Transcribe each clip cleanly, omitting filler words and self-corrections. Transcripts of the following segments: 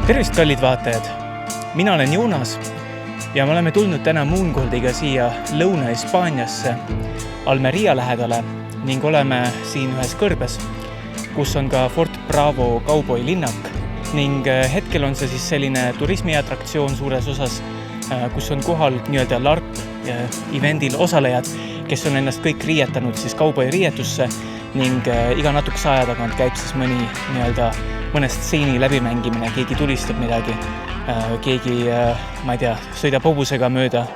Tervist, kallid vaatajad! Mina olen Joonas ja me oleme tulnud täna Moongoldiga siia Lõuna-Hispaaniasse Almeria lähedale ning oleme siin ühes kõrbes, kus on ka Fort Bravo kauboi linnak ning hetkel on see siis selline turismiatraktsioon suures osas, kus on kohal nii-öelda LARP-evendil osalejad, kes on ennast kõik riietanud siis kauboi riietusse ning iga natukese aja tagant käib siis mõne stseeni läbimängimine, keegi tulistab midagi, keegi, ma ei tea, sõidab hobusega mööda.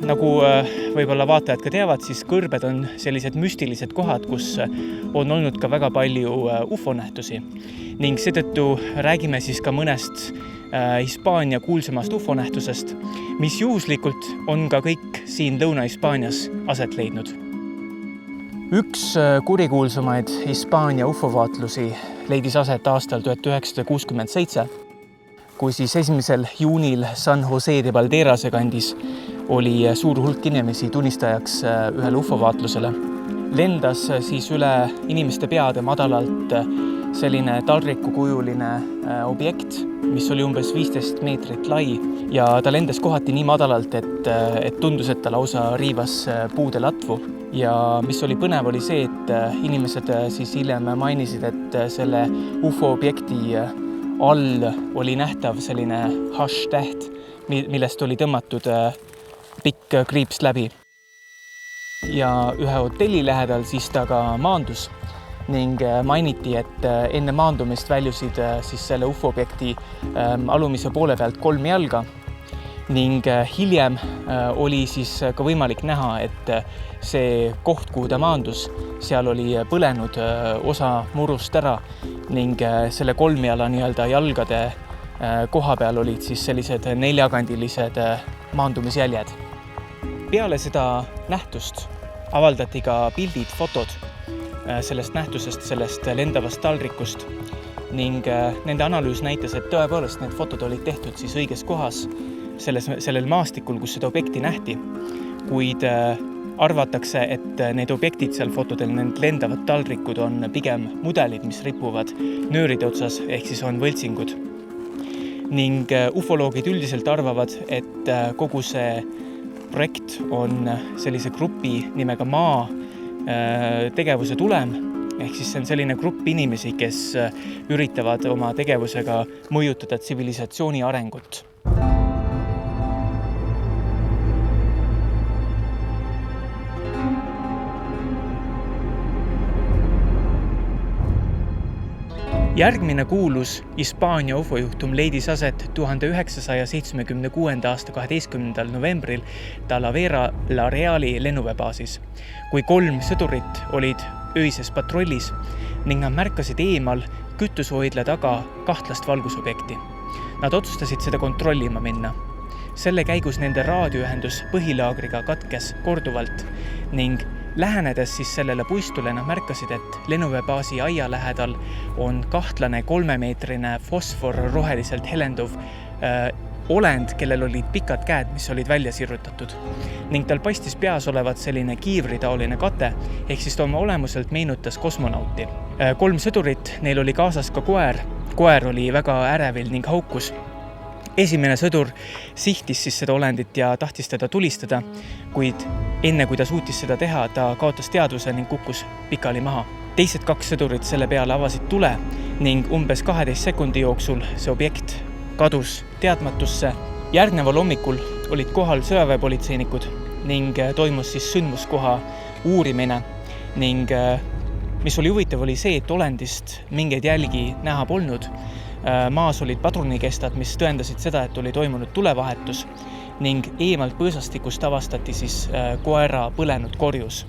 Nagu võib-olla vaatajad ka teavad, siis kõrbed on sellised müstilised kohad, kus on olnud ka väga palju UFO-nähtusi. Ning seetõttu räägime siis ka mõnest Hispaania kuulsamast UFO-nähtusest, mis juhuslikult on ka kõik siin Lõuna-Hispaanias aset leidnud. Üks kurikuulsamaid Hispaania UFO-vaatlusi leidis aset aastal 1967, kui siis 1. juunil San Jose de Valderase kandis oli suur hulk inimesi tunnistajaks ühele UFO-vaatlusele. Lendas siis üle inimeste peade madalalt selline taldrikukujuline objekt, mis oli umbes 15 meetrit lai ja ta lendas kohati nii madalalt, et tundus, et ta lausa riivas puude latvu. Ja mis oli põnev oli see, et inimesed siis hiljem mainisid, et selle UFO-objekti all oli nähtav selline hash-täht, millest oli tõmmatud pikk kriips läbi. Ja ühe hotelli lähedal siis ta ka maandus ning mainiti, et enne maandumist väljusid siis selle UFO-objekti alumise poole pealt 3 jalga ning hiljem oli siis ka võimalik näha, et see koht, kuhu ta maandus, seal oli põlenud osa murust ära ning selle 3 jala nii-öelda jalgade koha peal olid siis sellised 4-kandilised maandumisjäljed. Peale seda nähtust avaldati ka pildid, fotod sellest nähtusest, sellest lendavast taldrikust ning nende analüüs näitas, et tõepoolest need fotod olid tehtud siis õiges kohas sellel maastikul, kus seda objekti nähti, kuid arvatakse, et need objektid seal fotodel, need lendavad taldrikud on pigem mudelid, mis ripuvad nööride otsas, ehk siis on võltsingud. Ning ufoloogid üldiselt arvavad, et kogu see projekt on sellise grupi nimega Maa tegevuse tulem, ehk siis see on selline grupp inimesi, kes üritavad oma tegevusega mõjutada tsivilisatsiooni arengut. Järgmine kuulus Hispaania UFO-juhtum leidis aset 1976. aasta 12. novembril Talavera La Reali lennuväebaasis, kui 3 sõdurit olid öises patrollis ning nad märkasid eemal kütusehoidla taga kahtlast valgusobjekti. Nad otsustasid seda kontrollima minna. Selle käigus nende raadioühendus põhilaagriga katkes korduvalt ning lähenedes siis sellele puistule nad märkasid, et lennuväebaasi aia lähedal on kahtlane 3-meetrine fosforroheliselt helenduv olend, kellel olid pikad käed, mis olid välja sirrutatud ning tal paistis peas olevat selline kiivritaoline kate, ehk siis ta oma olemuselt meenutas kosmonauti. 3 sõdurit, neil oli kaasas ka koer. Koer oli väga ärevil ning haukus. Esimene sõdur sihtis siis seda olendit ja tahtis teda tulistada, kuid enne kui ta suutis seda teha, ta kaotas teadvuse ning kukkus pikali maha. Teised 2 sõdurit selle peale avasid tule ning umbes 12 sekundi jooksul see objekt kadus teadmatusse. Järgneval hommikul olid kohal sõjaväepolitseinikud ning toimus siis sündmuskoha uurimine ning mis oli huvitav, oli see, et olendist mingeid jälgi näha polnud. Maas olid padrunikestad, mis tõendasid seda, et oli toimunud tulevahetus ning eemalt põõsastikust avastati siis koera põlenud korjus.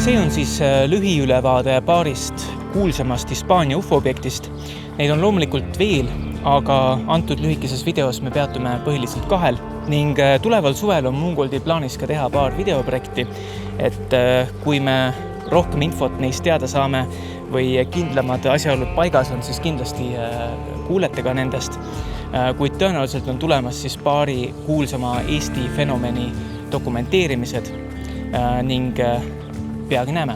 See on siis lühiülevaade paarist kuulsamast Hispaania UFO-objektist. Neid on loomulikult veel, aga antud lühikeses videos me peatume põhiliselt 2 ning tuleval suvel on Moongoldil plaanis ka teha paar videoprojekti, et kui me rohkem infot neist teada saame või kindlamad asjaolud paigas on, siis kindlasti kuulete ka nendest, kuid tõenäoliselt on tulemas siis paari kuulsama Eesti fenomeni dokumenteerimised ning peagi näeme.